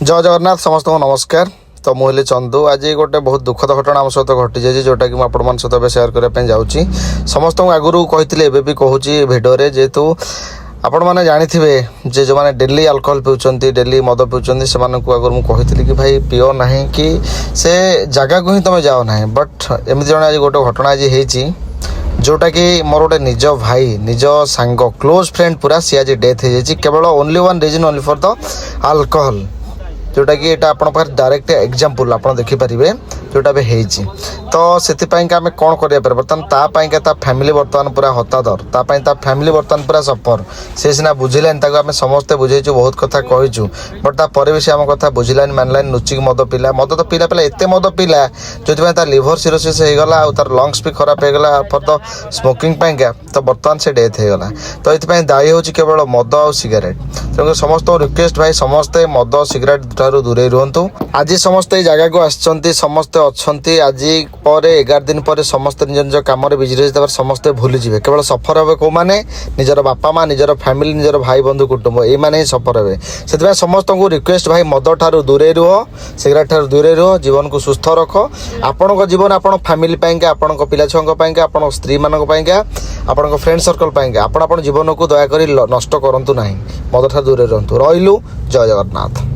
जय जगन्नाथ समस्त को नमस्कार। तो मुझे चंदू आज गोटे बहुत दुखद घटना आम सहित घटी जाए जोटा कि मुझे सहित सेयार करने जाऊँगी। समस्त आगुरी कही भी कहूँ भिडियो जेहेतु आपण मैंने जानी जे जो मैंने डेली अल्कोहल पीउछंती डेली मद पीउछंती से आगुरी मुझे कही कि भाई पिओ ना कि से जगह को ही तुम जाओ ना। बट एमती जन आज गोटे घटना आज होती जोटा कि मोर गोटे निज भाई निज सांग क्लोज फ्रेंड पूरा सी आज डेथ हो जाए केवल only one reason only for the alcohol जोटा कि यहाँ आप डायरेक्ट एग्जांपल आप देखिपारे जोटा भी होती। तो से आम कौन करें बर्तमान ता फैमिली बर्तमान पूरा हतादर ता फैमिली बर्तमान पूरा सफर से सीना बुझिलानी आम समस्ते बुझेचु बहुत कथा कहीचु बट तापर भी आम कथा बुझिलानी मानलानी लुचिक मद पीला मद तो पीला पीला एत मद पीला जो लिभर सिरोसिस होगला तार लंग्स भी खराब होगला फर द स्मोकिंग पाइंका। तो बर्तमान से डेथ होगला। तो ये दायी हूँ केवल मद आ सिगारेट। तेणु समस्त रिक्वेस्ट भाई समस्ते मद सिगरेट ठारू दूरे रुहतु। आज समस्ते जगह को आसछंती समस्ते अच्छी आज पर 11 दिन पर समस्ते निज निज कम बिजी रही समस्ते भूली जाए केवल सफर हे कौ मैंने निजर बापा माँ निजर फैमिली निजर भाई बंधु कुटुंब ये मैंने ही सफर हे से समस्त को रिक्वेस्ट भाई मद ठारू दूरे रुह सिगरेट ठारू दूरे रुह जीवन को सुस्थ रख आपण जीवन आपण फैमिली पाइंका आपण पिला छुआ पाइंका आपण स्त्री मानक पाइंका आपण फ्रेंड सर्कल पाइंका आपण जीवन को दयाकोरी नष्ट करंतु नहीं मद ठारू दूरे रुहतु। रहिलु जय जगन्नाथ।